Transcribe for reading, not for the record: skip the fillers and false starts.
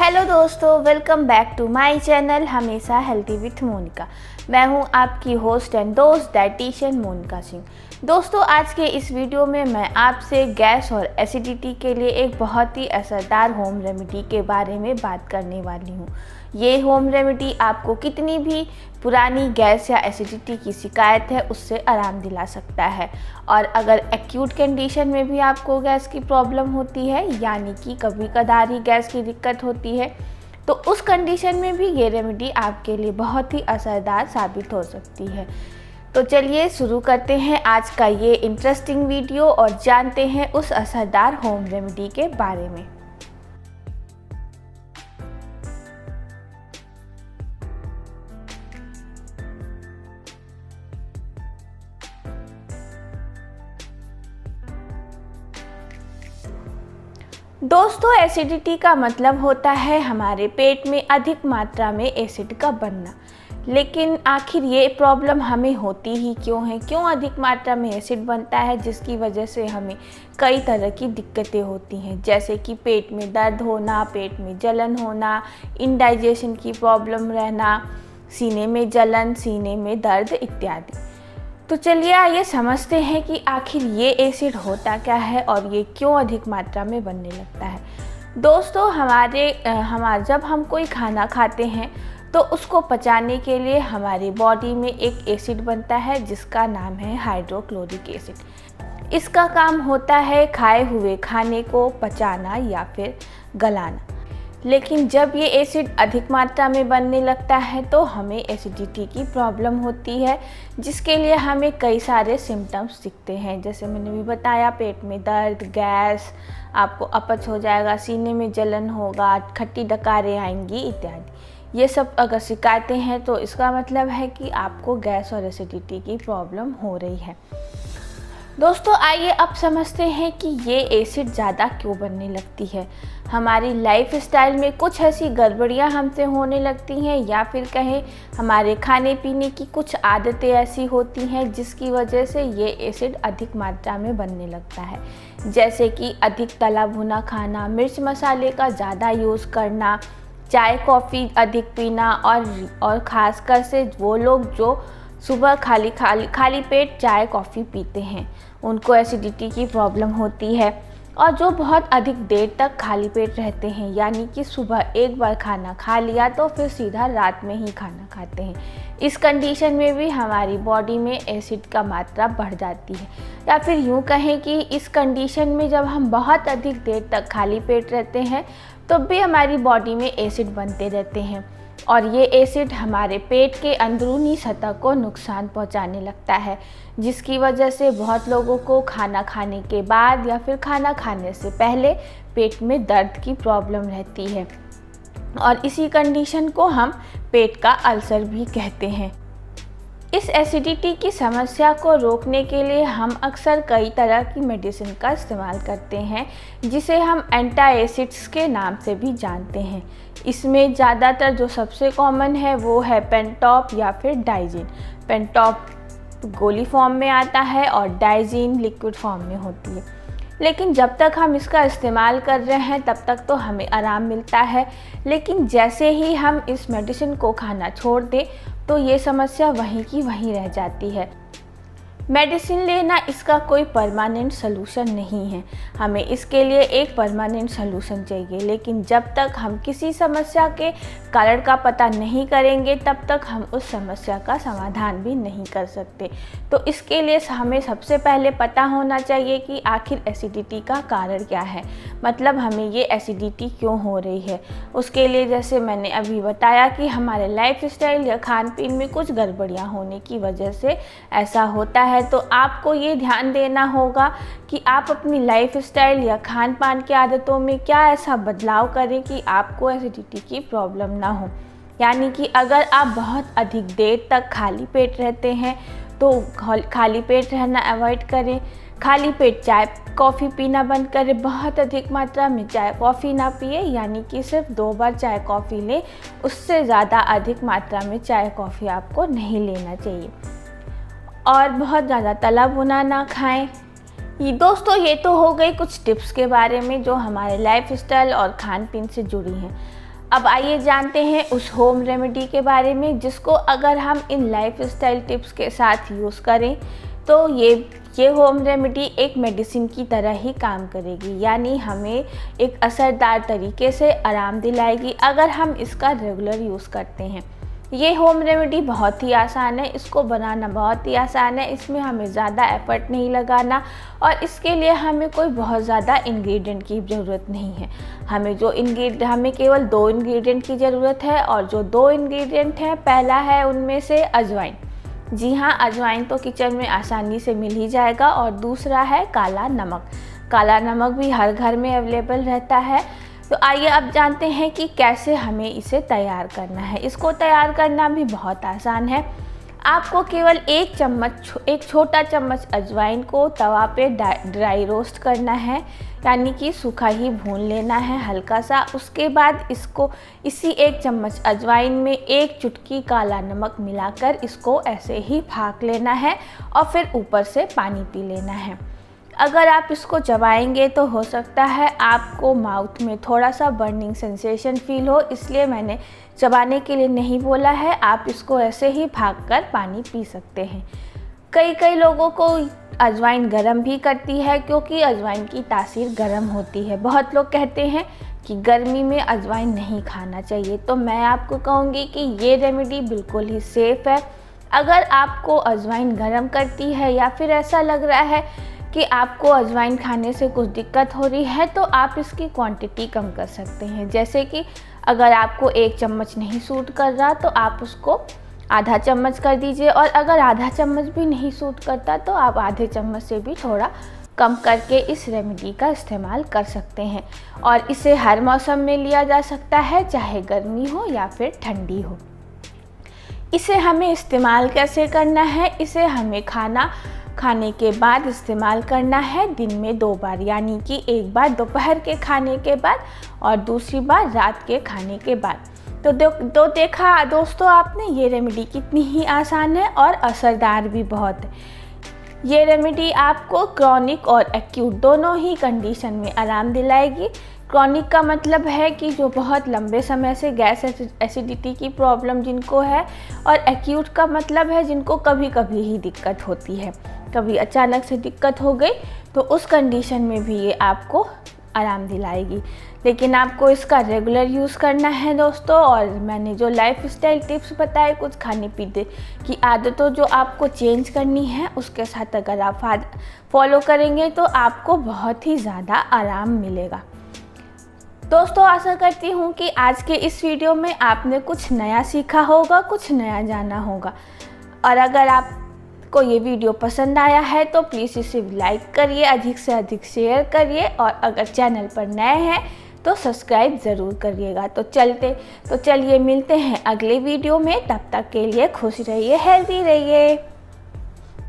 Hello दोस्तों, welcome back to my channel Hamesha healthy with Monika. मैं हूं आपकी होस्ट एंड दोस्त डाइटिशियन मोनिका सिंह। दोस्तों, आज के इस वीडियो में मैं आपसे गैस और एसिडिटी के लिए एक बहुत ही असरदार होम रेमेडी के बारे में बात करने वाली हूं। ये होम रेमेडी आपको कितनी भी पुरानी गैस या एसिडिटी की शिकायत है उससे आराम दिला सकता है। और अगर एक्यूट कंडीशन में भी आपको गैस की प्रॉब्लम होती है, यानी कि कभी कदार ही गैस की दिक्कत होती है, तो उस कंडीशन में भी ये रेमेडी आपके लिए बहुत ही असरदार साबित हो सकती है। तो चलिए शुरू करते हैं आज का ये इंटरेस्टिंग वीडियो और जानते हैं उस असरदार होम रेमेडी के बारे में। दोस्तों, एसिडिटी का मतलब होता है हमारे पेट में अधिक मात्रा में एसिड का बनना। लेकिन आखिर ये प्रॉब्लम हमें होती ही क्यों है? क्यों अधिक मात्रा में एसिड बनता है, जिसकी वजह से हमें कई तरह की दिक्कतें होती हैं, जैसे कि पेट में दर्द होना, पेट में जलन होना, इंडाइजेशन की प्रॉब्लम रहना, सीने में जलन, सीने में दर्द इत्यादि। तो चलिए आइए समझते हैं कि आखिर ये एसिड होता क्या है और ये क्यों अधिक मात्रा में बनने लगता है। दोस्तों, जब हम कोई खाना खाते हैं तो उसको पचाने के लिए हमारी बॉडी में एक एसिड बनता है जिसका नाम है हाइड्रोक्लोरिक एसिड। इसका काम होता है खाए हुए खाने को पचाना या फिर गलाना। लेकिन जब ये एसिड अधिक मात्रा में बनने लगता है तो हमें एसिडिटी की प्रॉब्लम होती है, जिसके लिए हमें कई सारे सिम्टम्स दिखते हैं। जैसे मैंने भी बताया, पेट में दर्द, गैस, आपको अपच हो जाएगा, सीने में जलन होगा, खट्टी डकारें आएंगी इत्यादि। ये सब अगर शिकायतें हैं तो इसका मतलब है कि आपको गैस और एसिडिटी की प्रॉब्लम हो रही है। दोस्तों, आइए अब समझते हैं कि ये एसिड ज़्यादा क्यों बनने लगती है। हमारी लाइफ स्टाइल में कुछ ऐसी गड़बड़ियाँ हमसे होने लगती हैं, या फिर कहें हमारे खाने पीने की कुछ आदतें ऐसी होती हैं जिसकी वजह से ये एसिड अधिक मात्रा में बनने लगता है। जैसे कि अधिक तला भुना खाना, मिर्च मसाले का ज़्यादा यूज़ करना, चाय कॉफ़ी अधिक पीना, और ख़ासकर से वो लोग जो सुबह खाली पेट चाय कॉफ़ी पीते हैं, उनको एसिडिटी की प्रॉब्लम होती है। और जो बहुत अधिक देर तक खाली पेट रहते हैं, यानी कि सुबह एक बार खाना खा लिया तो फिर सीधा रात में ही खाना खाते हैं, इस कंडीशन में भी हमारी बॉडी में एसिड का मात्रा बढ़ जाती है। या फिर यूँ कहें कि इस कंडीशन में जब हम बहुत अधिक देर तक खाली पेट रहते हैं तो भी हमारी बॉडी में एसिड बनते रहते हैं, और ये एसिड हमारे पेट के अंदरूनी सतह को नुकसान पहुंचाने लगता है, जिसकी वजह से बहुत लोगों को खाना खाने के बाद या फिर खाना खाने से पहले पेट में दर्द की प्रॉब्लम रहती है, और इसी कंडीशन को हम पेट का अल्सर भी कहते हैं। इस एसिडिटी की समस्या को रोकने के लिए हम अक्सर कई तरह की मेडिसिन का इस्तेमाल करते हैं, जिसे हम एंटी एसिड्स के नाम से भी जानते हैं। इसमें ज़्यादातर जो सबसे कॉमन है वो है पेंटॉप या फिर डाइजीन। पेंटॉप गोली फॉर्म में आता है और डाइजीन लिक्विड फॉर्म में होती है। लेकिन जब तक हम इसका इस्तेमाल कर रहे हैं तब तक तो हमें आराम मिलता है, लेकिन जैसे ही हम इस मेडिसिन को खाना छोड़ दें तो ये समस्या वहीं की वहीं रह जाती है। मेडिसिन लेना इसका कोई परमानेंट सलूशन नहीं है, हमें इसके लिए एक परमानेंट सलूशन चाहिए। लेकिन जब तक हम किसी समस्या के कारण का पता नहीं करेंगे तब तक हम उस समस्या का समाधान भी नहीं कर सकते। तो इसके लिए हमें सबसे पहले पता होना चाहिए कि आखिर एसिडिटी का कारण क्या है, मतलब हमें ये एसिडिटी क्यों हो रही है। उसके लिए जैसे मैंने अभी बताया कि हमारे लाइफ स्टाइल या खान पीन में कुछ गड़बड़ियाँ होने की वजह से ऐसा होता है। तो आपको ये ध्यान देना होगा कि आप अपनी लाइफ स्टाइल या खान पान की आदतों में क्या ऐसा बदलाव करें कि आपको एसिडिटी की प्रॉब्लम ना हो। यानी कि अगर आप बहुत अधिक देर तक खाली पेट रहते हैं तो खाली पेट रहना अवॉइड करें। खाली पेट चाय कॉफ़ी पीना बंद करें। बहुत अधिक मात्रा में चाय कॉफ़ी ना पिए, यानी कि सिर्फ 2 बार चाय कॉफ़ी लें, उससे ज़्यादा अधिक मात्रा में चाय कॉफ़ी आपको नहीं लेना चाहिए। और बहुत ज़्यादा तला भुना ना खाएं। दोस्तों, ये तो हो गई कुछ टिप्स के बारे में जो हमारे लाइफ स्टाइल और खान पीन से जुड़ी हैं। अब आइए जानते हैं उस होम रेमेडी के बारे में जिसको अगर हम इन लाइफस्टाइल टिप्स के साथ यूज़ करें तो ये होम रेमेडी एक मेडिसिन की तरह ही काम करेगी, यानी हमें एक असरदार तरीके से आराम दिलाएगी अगर हम इसका रेगुलर यूज़ करते हैं। ये होम रेमेडी बहुत ही आसान है, इसको बनाना बहुत ही आसान है, इसमें हमें ज़्यादा एफर्ट नहीं लगाना और इसके लिए हमें कोई बहुत ज़्यादा इंग्रेडिएंट की ज़रूरत नहीं है। हमें केवल 2 इंग्रेडिएंट की ज़रूरत है और जो 2 इंग्रेडिएंट हैं, पहला है उनमें से अजवाइन। जी हाँ, अजवाइन तो किचन में आसानी से मिल ही जाएगा। और दूसरा है काला नमक। काला नमक भी हर घर में अवेलेबल रहता है। तो आइए अब जानते हैं कि कैसे हमें इसे तैयार करना है। इसको तैयार करना भी बहुत आसान है। आपको केवल एक छोटा चम्मच अजवाइन को तवा पे ड्राई रोस्ट करना है, यानी कि सूखा ही भून लेना है हल्का सा। उसके बाद इसी 1 चम्मच अजवाइन में 1 चुटकी काला नमक मिलाकर इसको ऐसे ही फाँक लेना है और फिर ऊपर से पानी पी लेना है। अगर आप इसको चबाएंगे तो हो सकता है आपको माउथ में थोड़ा सा बर्निंग सेंसेशन फील हो, इसलिए मैंने चबाने के लिए नहीं बोला है। आप इसको ऐसे ही फाँक कर पानी पी सकते हैं। कई लोगों को अजवाइन गर्म भी करती है क्योंकि अजवाइन की तासीर गर्म होती है। बहुत लोग कहते हैं कि गर्मी में अजवाइन नहीं खाना चाहिए, तो मैं आपको कहूँगी कि ये रेमेडी बिल्कुल ही सेफ़ है। अगर आपको अजवाइन गर्म करती है या फिर ऐसा लग रहा है कि आपको अजवाइन खाने से कुछ दिक्कत हो रही है, तो आप इसकी क्वांटिटी कम कर सकते हैं। जैसे कि अगर आपको 1 चम्मच नहीं सूट कर रहा तो आप उसको आधा चम्मच कर दीजिए, और अगर आधा चम्मच भी नहीं सूट करता तो आप आधे चम्मच से भी थोड़ा कम करके इस रेमेडी का इस्तेमाल कर सकते हैं। और इसे हर मौसम में लिया जा सकता है, चाहे गर्मी हो या फिर ठंडी हो। इसे हमें इस्तेमाल कैसे करना है? इसे हमें खाने के बाद इस्तेमाल करना है दिन में 2 बार, यानी कि एक बार दोपहर के खाने के बाद और दूसरी बार रात के खाने के बाद। तो देखा दोस्तों आपने, ये रेमेडी कितनी ही आसान है और असरदार भी बहुत है। ये रेमेडी आपको क्रॉनिक और एक्यूट दोनों ही कंडीशन में आराम दिलाएगी। क्रॉनिक का मतलब है कि जो बहुत लंबे समय से गैस एसिडिटी की प्रॉब्लम जिनको है, और एक्यूट का मतलब है जिनको कभी कभी ही दिक्कत होती है, कभी अचानक से दिक्कत हो गई, तो उस कंडीशन में भी ये आपको आराम दिलाएगी। लेकिन आपको इसका रेगुलर यूज़ करना है दोस्तों। और मैंने जो लाइफस्टाइल टिप्स बताए, कुछ खाने पीने की आदतों जो आपको चेंज करनी है, उसके साथ अगर आप फॉलो करेंगे तो आपको बहुत ही ज़्यादा आराम मिलेगा। दोस्तों आशा करती हूँ कि आज के इस वीडियो में आपने कुछ नया सीखा होगा, कुछ नया जाना होगा। और अगर आपको ये वीडियो पसंद आया है तो प्लीज़ इसे लाइक करिए, अधिक से अधिक शेयर करिए, और अगर चैनल पर नए हैं तो सब्सक्राइब ज़रूर करिएगा। तो चलिए मिलते हैं अगले वीडियो में। तब तक के लिए खुश रहिए, हेल्दी रहिए।